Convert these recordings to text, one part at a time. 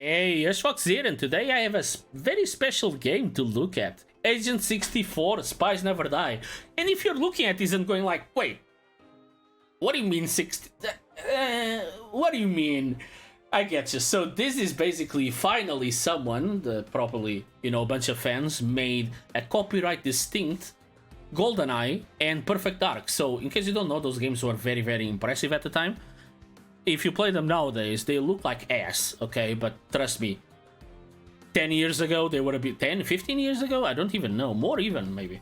Hey, HushVox here, and today I have a very special game to look at. Agent 64, Spies Never Die. And if you're looking at this and going like, wait, what do you mean 60? What do you mean? I get you. So this is basically finally someone, probably, a bunch of fans, made a copyright distinct GoldenEye and Perfect Dark. So in case you don't know, those games were very, very impressive at the time. If you play them nowadays, they look like ass, okay? But trust me, 10 years ago, they were a bit... 10, 15 years ago? I don't even know. More even, maybe.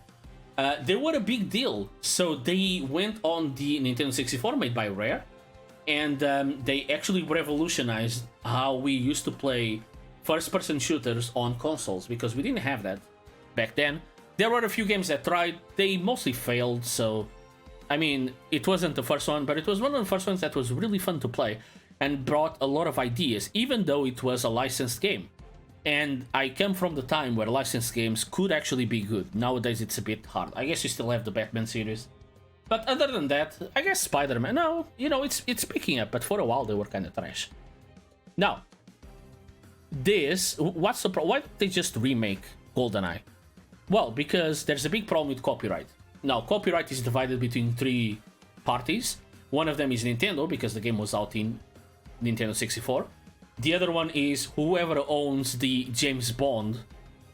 They were a big deal. So they went on the Nintendo 64 made by Rare. And they actually revolutionized how we used to play first-person shooters on consoles. Because we didn't have that back then. There were a few games that tried. They mostly failed, so... I mean, it wasn't the first one, but it was one of the first ones that was really fun to play and brought a lot of ideas, even though it was a licensed game. And I come from the time where licensed games could actually be good. Nowadays, it's a bit hard. I guess you still have the Batman series. But other than that, I guess Spider-Man, no, it's picking up, but for a while they were kind of trash. Now, what's the problem? Why did they just remake GoldenEye? Well, because there's a big problem with copyright. Now, copyright is divided between three parties. One of them is Nintendo, because the game was out in Nintendo 64. The other one is whoever owns the James Bond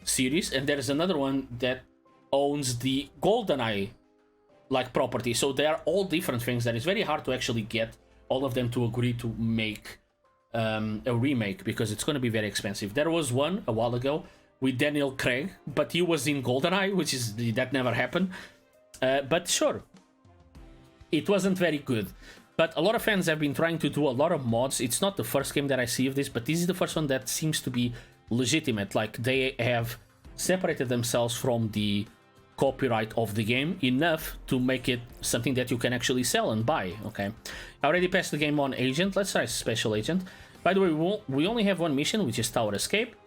series. And there's another one that owns the GoldenEye property. So they are all different things that it's very hard to actually get all of them to agree to make a remake, because it's going to be very expensive. There was one a while ago with Daniel Craig, but he was in GoldenEye, that never happened. But sure, it wasn't very good. But a lot of fans have been trying to do a lot of mods. It's not the first game that I see of this, but this is the first one that seems to be legitimate. Like, they have separated themselves from the copyright of the game enough to make it something that you can actually sell and buy, okay? I already passed the game on Agent. Let's try Special Agent. By the way, we only have one mission, which is Tower Escape.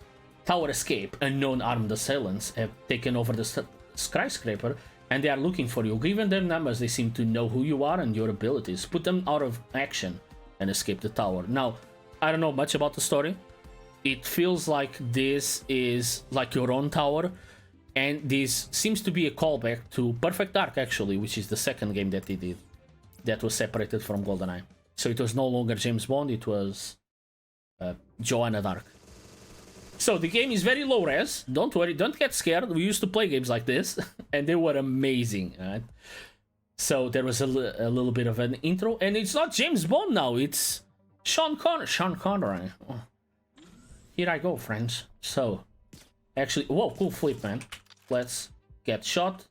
Tower Escape, unknown armed assailants have taken over the skyscraper, and they are looking for you. Given their numbers, they seem to know who you are and your abilities. Put them out of action and escape the tower. Now, I don't know much about the story. It feels like this is like your own tower. And this seems to be a callback to Perfect Dark, actually, which is the second game that they did that was separated from GoldenEye. So it was no longer James Bond, it was Joanna Dark. So the game is very low res. Don't worry, don't get scared. We used to play games like this, and they were amazing. Right? So there was a little bit of an intro, and it's not James Bond now. It's Sean Connery. Oh. Here I go, friends. So, actually, whoa, cool flip, man. Let's get shot.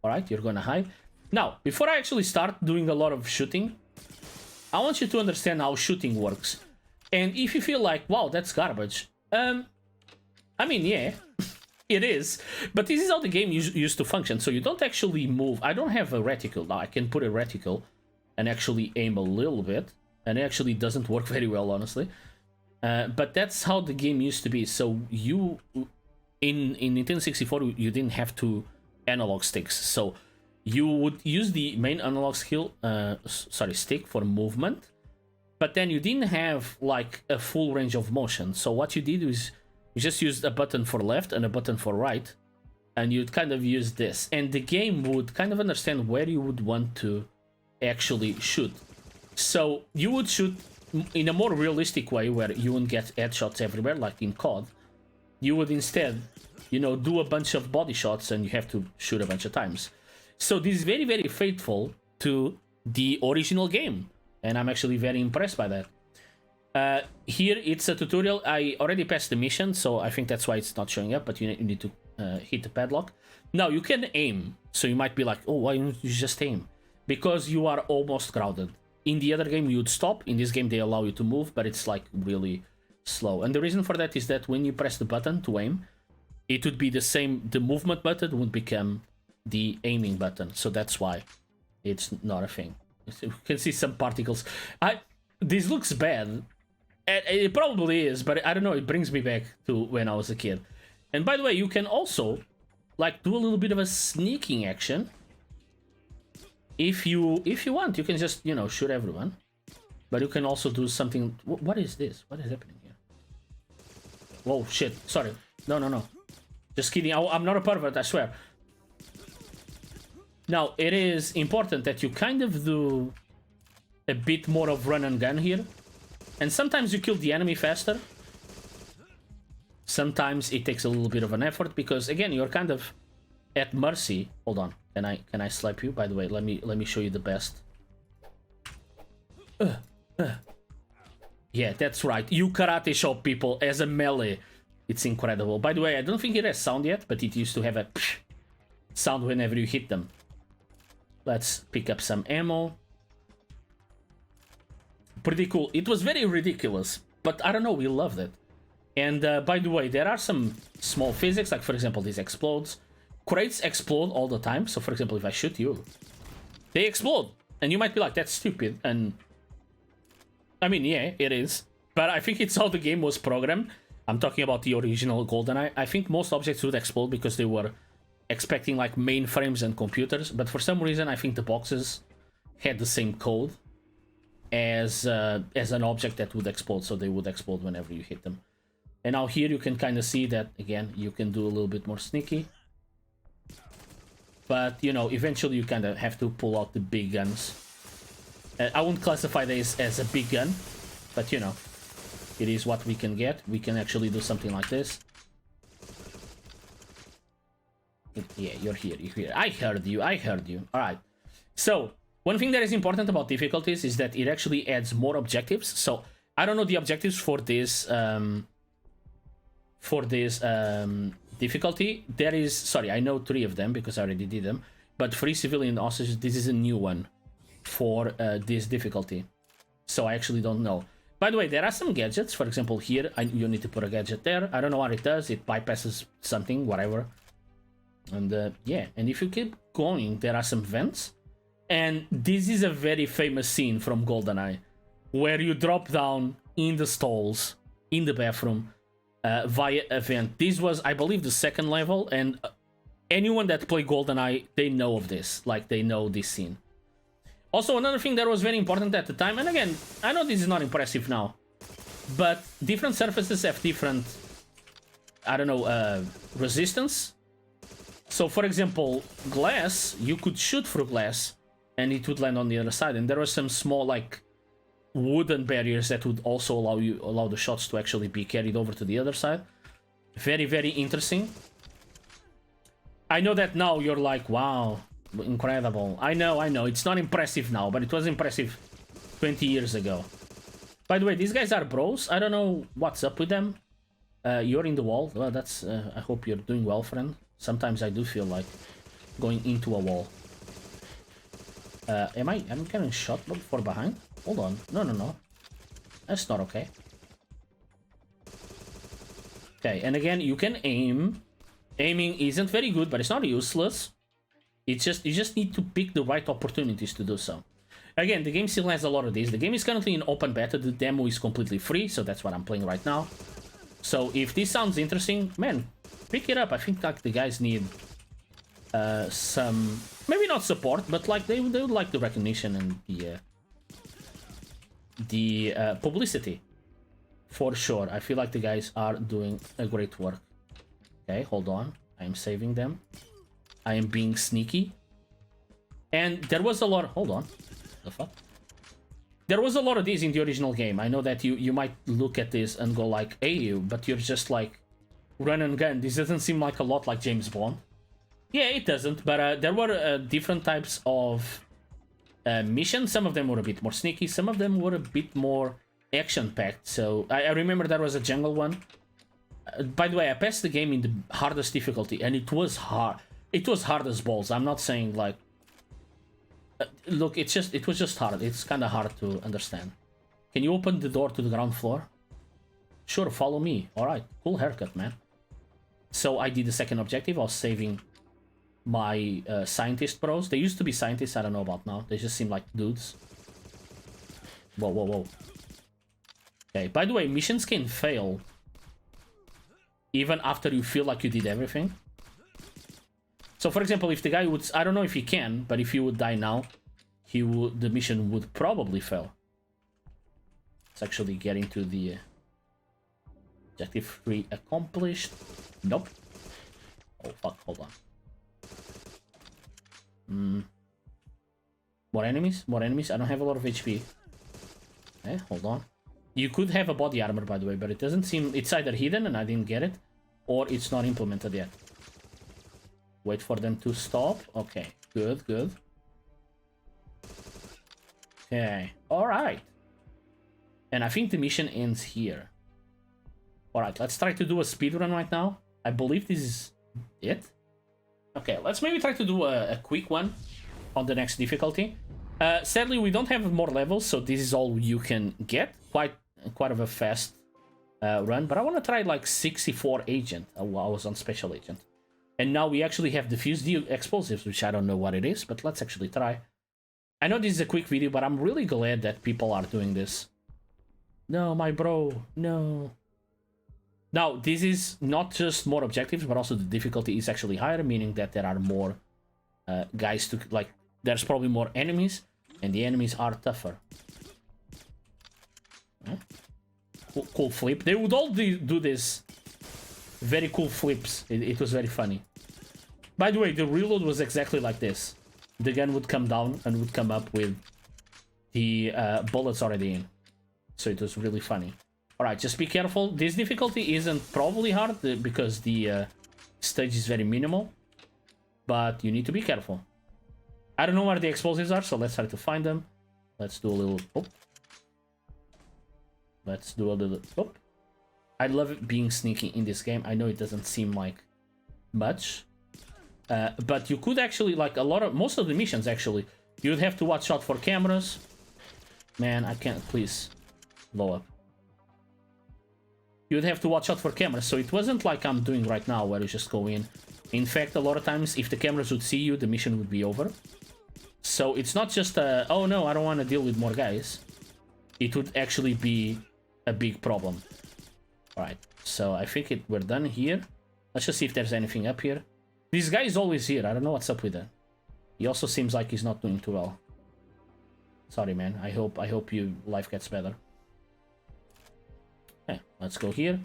All right, you're gonna hide. Now, before I actually start doing a lot of shooting, I want you to understand how shooting works. And if you feel like, wow, that's garbage. I mean, yeah, it is, but this is how the game used to function. So you don't actually move. I don't have a reticle now. I can put a reticle and actually aim a little bit, and it actually doesn't work very well, honestly. But that's how the game used to be. So you, in Nintendo 64, you didn't have two analog sticks. So you would use the main analog stick for movement. But then you didn't have like a full range of motion. So what you did was you just used a button for left and a button for right. And you'd kind of use this. And the game would kind of understand where you would want to actually shoot. So you would shoot in a more realistic way where you wouldn't get headshots everywhere like in COD. You would instead, do a bunch of body shots and you have to shoot a bunch of times. So this is very, very faithful to the original game. And I'm actually very impressed by that. Here, it's a tutorial. I already passed the mission, so I think that's why it's not showing up, but you need to hit the padlock. Now, you can aim. So you might be like, oh, why don't you just aim? Because you are almost crowded. In the other game, you'd stop. In this game, they allow you to move, but it's like really slow. And the reason for that is that when you press the button to aim, it would be the same. The movement button would become the aiming button. So that's why it's not a thing. You can see some particles. This looks bad. It probably is, but I don't know. It brings me back to when I was a kid. And by the way, you can also do a little bit of a sneaking action. If you want, you can just shoot everyone. But you can also do something. What is this? What is happening here? Whoa, shit. Sorry. No, no, no. Just kidding. I'm not a pervert, I swear. Now, it is important that you kind of do a bit more of run and gun here. And sometimes you kill the enemy faster. Sometimes it takes a little bit of an effort because, again, you're kind of at mercy. Hold on. Can I slap you? By the way, let me show you the best. Yeah, that's right. You karate chop people as a melee. It's incredible. By the way, I don't think it has sound yet, but it used to have a sound whenever you hit them. Let's pick up some ammo. Pretty cool. It was very ridiculous, but I don't know, we loved it. And by the way, there are some small physics, like for example, this explodes. Crates explode all the time, so for example, if I shoot you, they explode. And you might be like, that's stupid, and I mean, yeah, it is. But I think it's how the game was programmed. I'm talking about the original GoldenEye. I think most objects would explode because they were expecting like mainframes and computers, but for some reason I think the boxes had the same code as an object that would explode, so they would explode whenever you hit them. And now here you can kind of see that, again, you can do a little bit more sneaky. But, you know, eventually you kind of have to pull out the big guns. I wouldn't classify this as a big gun, but, you know, it is what we can get. We can actually do something like this. Yeah, you're here, you're here. I heard you. Alright. So, one thing that is important about difficulties is that it actually adds more objectives. So, I don't know the objectives for this difficulty. There is, sorry, I know 3 of them because I already did them. But free civilian hostages, this is a new one for this difficulty. So I actually don't know. By the way, there are some gadgets. For example, here, you need to put a gadget there. I don't know what it does. It bypasses something, whatever. And yeah, and if you keep going, there are some vents. And this is a very famous scene from GoldenEye, where you drop down in the stalls, in the bathroom, via a vent. This was, I believe, the 2nd level, and anyone that played GoldenEye, they know of this. Like, they know this scene. Also, another thing that was very important at the time, and again, I know this is not impressive now, but different surfaces have different, I don't know, resistance. So, for example, glass, you could shoot through glass, and it would land on the other side. And there were some small, like, wooden barriers that would also allow the shots to actually be carried over to the other side. Very, very interesting. I know that now you're like, wow, incredible. I know, it's not impressive now, but it was impressive 20 years ago. By the way, these guys are bros. I don't know what's up with them. You're in the wall. Well, that's, I hope you're doing well, friend. Sometimes I do feel like going into a wall. I'm getting shot from behind? Hold on. No. That's not okay. Okay, and again, you can aim. Aiming isn't very good, but it's not useless. It's just, you just need to pick the right opportunities to do so. Again, the game still has a lot of these. The game is currently in open beta. The demo is completely free, so that's what I'm playing right now. So if this sounds interesting, man, pick it up. I think like the guys need some, maybe not support, but like they would like the recognition and the publicity for sure. I feel like the guys are doing a great work. Okay, hold on. I am saving them. I am being sneaky. And there was a lot. Hold on. The fuck? There was a lot of these in the original game. I know that you might look at this and go like, hey, but you're just like run and gun. This doesn't seem like a lot like James Bond. Yeah, it doesn't, but there were different types of missions. Some of them were a bit more sneaky, some of them were a bit more action-packed. So I remember there was a jungle one. By the way, I passed the game in the hardest difficulty, and it was hard. It was hard as balls. I'm not saying like... look, it was just hard. It's kind of hard to understand. Can you open the door to the ground floor? Sure, follow me. Alright, cool haircut, man. So I did the second objective. I was saving my scientist bros. They used to be scientists, I don't know about now. They just seem like dudes. Whoa. Okay, by the way, missions can fail even after you feel like you did everything. So for example, if the guy would, I don't know if he can, but if he would die now, the mission would probably fail. Let's actually get into the Objective 3 accomplished. Nope. Oh fuck, hold on. More enemies? More enemies? I don't have a lot of HP. Hold on. You could have a body armor, by the way, but it doesn't seem... It's either hidden and I didn't get it, or it's not implemented yet. Wait for them to stop. Okay, good, good. Okay, alright. And I think the mission ends here. Alright, let's try to do a speedrun right now. I believe this is it. Okay, let's maybe try to do a quick one on the next difficulty. Sadly, we don't have more levels, so this is all you can get. Quite of a fast run, but I want to try like 64 agent. I was on special agent. And now we actually have diffused the explosives, which I don't know what it is, but let's actually try. I know this is a quick video, but I'm really glad that people are doing this. No, my bro, no. Now, this is not just more objectives, but also the difficulty is actually higher, meaning that there are more guys to, like, there's probably more enemies, and the enemies are tougher. Cool flip. They would all do this. Very cool flips. It was very funny. By the way, the reload was exactly like this. The gun would come down and would come up with the bullets already in. So it was really funny. Alright, just be careful. This difficulty isn't probably hard because the stage is very minimal. But you need to be careful. I don't know where the explosives are, so let's try to find them. Let's do a little... Oh. Let's do a little... Oh. I love it being sneaky in this game. I know it doesn't seem like much. But you could actually, like most of the missions actually, you'd have to watch out for cameras. Man, I can't, please. Blow up. You'd have to watch out for cameras, so it wasn't like I'm doing right now where you just go in. In fact, a lot of times, if the cameras would see you, the mission would be over. So it's not just oh no, I don't want to deal with more guys. It would actually be a big problem. Alright, so I think we're done here. Let's just see if there's anything up here. This guy is always here. I don't know what's up with that. He also seems like he's not doing too well. Sorry, man. I hope your life gets better. Okay, let's go here.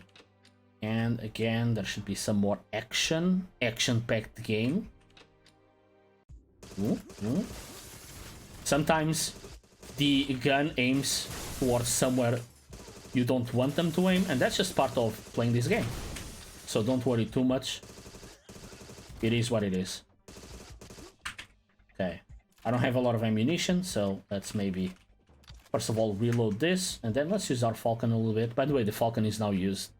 And again, there should be some more action. Action-packed game. Ooh, ooh. Sometimes the gun aims towards somewhere you don't want them to aim, and that's just part of playing this game. So don't worry too much. It is what it is. Okay. I don't have a lot of ammunition, so let's maybe first of all reload this, and then let's use our Falcon a little bit. By the way, the Falcon is now used.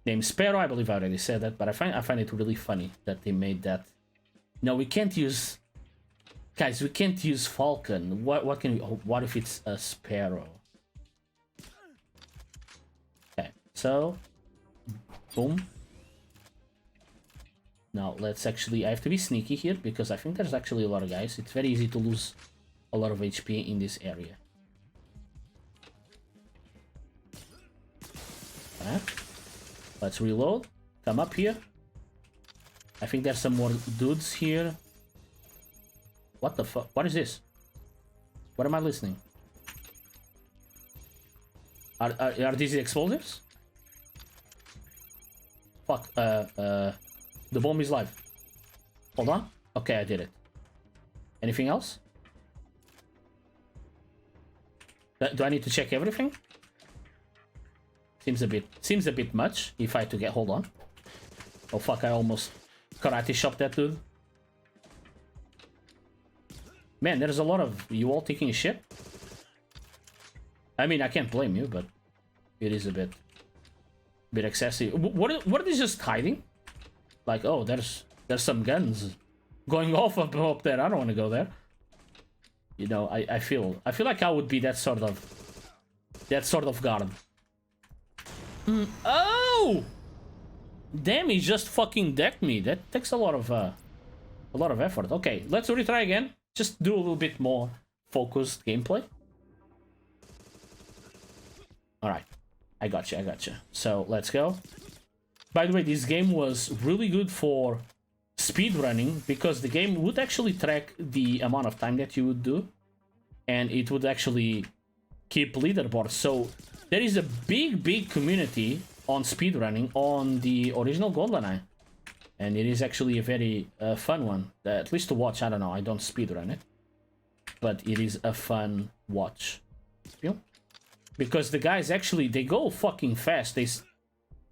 Named Sparrow, I believe I already said that, but I find it really funny that they made that. No, we can't use... Guys, we can't use Falcon. What can we... What if it's a Sparrow? Okay, so... Boom. Now, let's actually... I have to be sneaky here, because I think there's actually a lot of guys. It's very easy to lose a lot of HP in this area. Okay. Let's reload. Come up here. I think there's some more dudes here. What the fuck? What is this? What am I listening? Are these the explosives? Fuck. The bomb is live. Hold on. Okay, I did it. Anything else? Do I need to check everything? Seems a bit much if I had to get... Hold on. Oh fuck, I almost karate chopped that dude. Man, there's a lot of you all taking a shit. I mean, I can't blame you, but it is a bit excessive. What are they just hiding? Like, oh, there's some guns going off up there. I don't want to go there. You know, I feel like I would be that sort of guard. Oh! Damn, he just fucking decked me. That takes a lot of effort. Okay, let's retry again. Just do a little bit more focused gameplay. Alright. I got you. So, let's go. By the way, this game was really good for speedrunning because the game would actually track the amount of time that you would do. And it would actually keep leaderboards. So, there is a big community on speedrunning on the original GoldenEye. And it is actually a very fun one, at least to watch. I don't know, I don't speedrun it, but it is a fun watch. Because the guys actually, they go fucking fast. They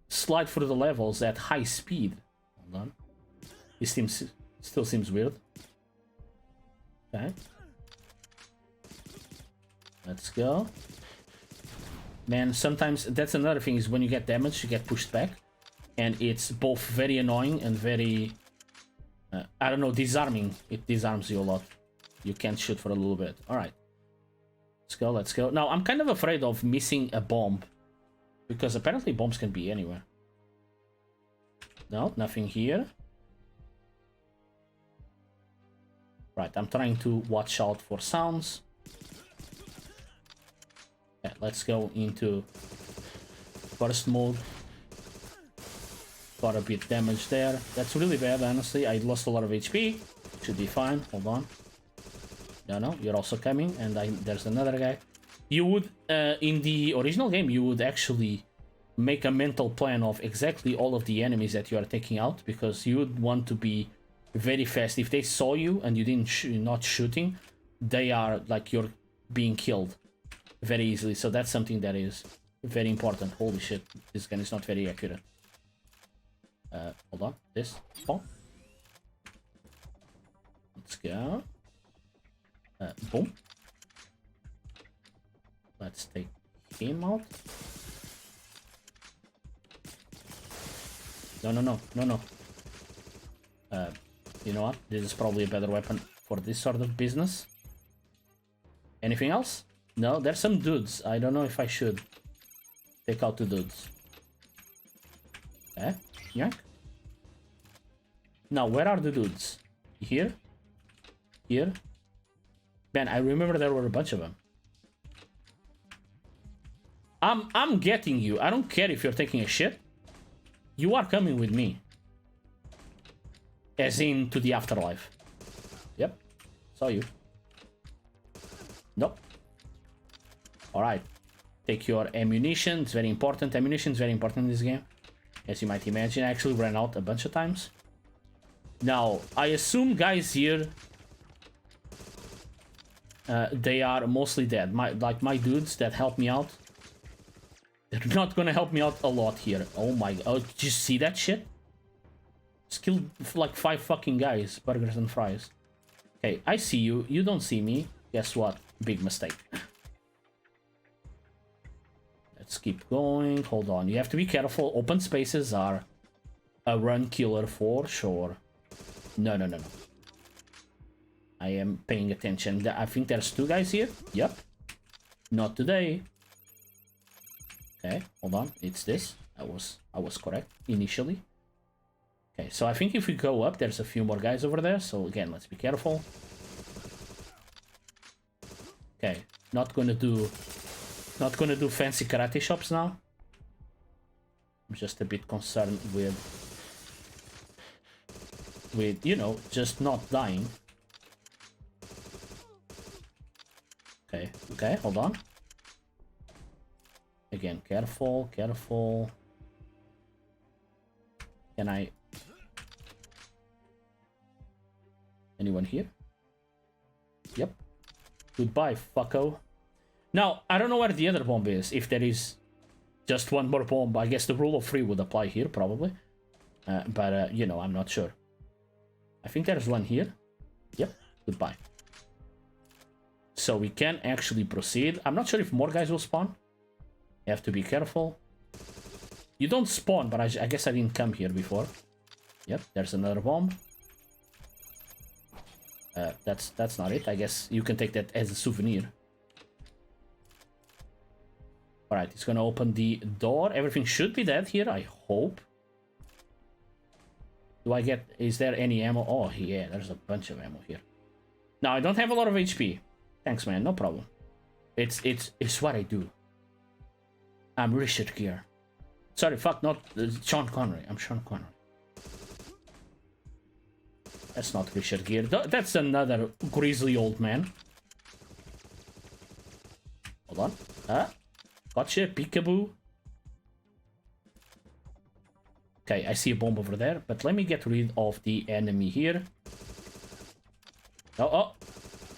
slide through the levels at high speed. Hold on. This still seems weird. Okay. Let's go. Man, sometimes that's another thing, is when you get damaged, you get pushed back. And it's both very annoying and very, I don't know, disarming. It disarms you a lot. You can't shoot for a little bit. Alright. Let's go, let's go. Now, I'm kind of afraid of missing a bomb. Because apparently bombs can be anywhere. No, nothing here. Right, I'm trying to watch out for sounds. Yeah, let's go into burst mode. Got a bit damage there. That's really bad, honestly. I lost a lot of HP. Should be fine. Hold on. No, you're also coming. And there's another guy. You would, in the original game, you would actually make a mental plan of exactly all of the enemies that you are taking out, because you would want to be very fast. If they saw you and you didn't not shooting, they are like, you're being killed very easily. So that's something that is very important. Holy shit, this gun is not very accurate. Hold on, this spawn. Let's go. Boom. Let's take him out. No. You know what? This is probably a better weapon for this sort of business. Anything else? No, there's some dudes. I don't know if I should take out the dudes. Yank. Now, where are the dudes? Here? Here? Man, I remember there were a bunch of them. I'm getting you. I don't care if you're taking a shit. You are coming with me. As in to the afterlife. Yep. Saw you. Nope. Alright. Take your ammunition. It's very important. Ammunition is very important in this game. As you might imagine, I actually ran out a bunch of times. Now, I assume guys here, they are mostly dead. My dudes that help me out, they're not gonna help me out a lot here. Oh my god, did you see that shit? Just killed like 5 fucking guys, burgers and fries. Okay, I see you, you don't see me. Guess what? Big mistake. Let's keep going. Hold on, you have to be careful. Open spaces are a run killer for sure. No. I am paying attention. I think there's 2 guys here. Yep. Not today. Okay, hold on. It's this. I was correct initially. Okay, so I think if we go up, there's a few more guys over there. So again, let's be careful. Okay, not gonna do fancy karate chops now. I'm just a bit concerned with you know, just not dying. Okay, hold on. Again, careful. Can I... Anyone here? Yep. Goodbye, fucko. Now, I don't know where the other bomb is. If there is just one more bomb, I guess the rule of 3 would apply here, probably. But, you know, I'm not sure. I think there's one here. Yep, goodbye. So we can actually proceed. I'm not sure if more guys will spawn. You have to be careful. You don't spawn, but I guess I didn't come here before. Yep, there's another bomb. That's not it. I guess you can take that as a souvenir. Alright, it's gonna open the door. Everything should be dead here, I hope. Do I get... Is there any ammo? Oh, yeah, there's a bunch of ammo here. Now, I don't have a lot of HP. Thanks, man, no problem. It's what I do. I'm Richard Gere. Sorry, fuck, not Sean Connery. I'm Sean Connery. That's not Richard Gere. That's another grizzly old man. Hold on. Gotcha, peekaboo. Okay, I see a bomb over there, but let me get rid of the enemy here. Oh,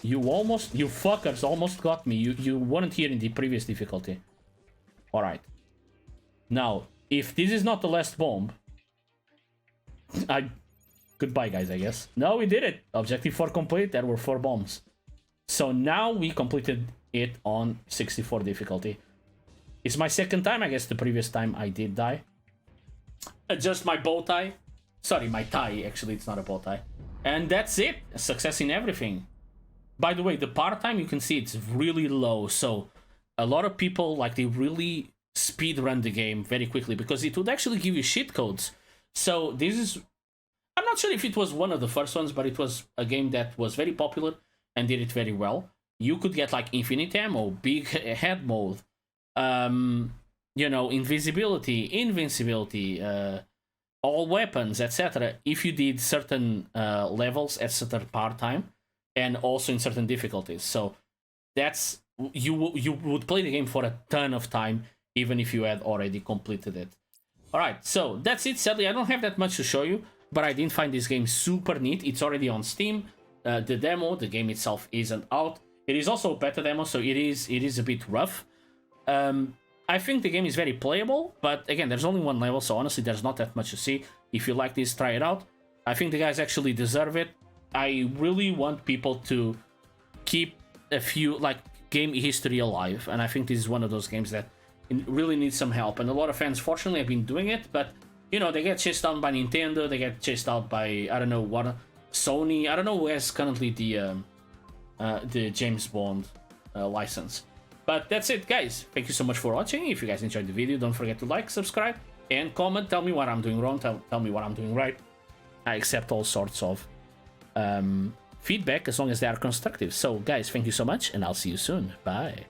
you fuckers almost got me. You weren't here in the previous difficulty. Alright. Now, if this is not the last bomb, goodbye, guys, I guess. No, we did it. Objective 4 complete. There were 4 bombs. So now we completed it on 64 difficulty. It's my second time. I guess the previous time I did die. Just my bow tie. Sorry, my tie. Actually, it's not a bow tie. And that's it. A success in everything. By the way, the part time, you can see it's really low. So a lot of people, like, they really speed run the game very quickly because it would actually give you cheat codes. So this is... I'm not sure if it was one of the first ones, but it was a game that was very popular and did it very well. You could get, like, infinite ammo, big head mode, you know, invisibility, invincibility, all weapons, etc. if you did certain levels at certain part time and also in certain difficulties. So that's... You would play the game for a ton of time even if you had already completed it. Alright, so that's it. Sadly, I don't have that much to show you, but I did find this game super neat. It's already on Steam. The demo, the game itself isn't out. It is also a beta demo, so it is a bit rough. I think the game is very playable, but again, there's only one level, so honestly, there's not that much to see. If you like this, try it out. I think the guys actually deserve it. I really want people to keep a few, like, game history alive, and I think this is one of those games that really needs some help, and a lot of fans, fortunately, have been doing it, but, you know, they get chased down by Nintendo, they get chased out by, I don't know what, Sony, I don't know who has currently the James Bond license. But that's it, guys. Thank you so much for watching. If you guys enjoyed the video, don't forget to like, subscribe, and comment. Tell me what I'm doing wrong, tell me what I'm doing right. I accept all sorts of feedback as long as they are constructive. So, guys, thank you so much, and I'll see you soon. Bye.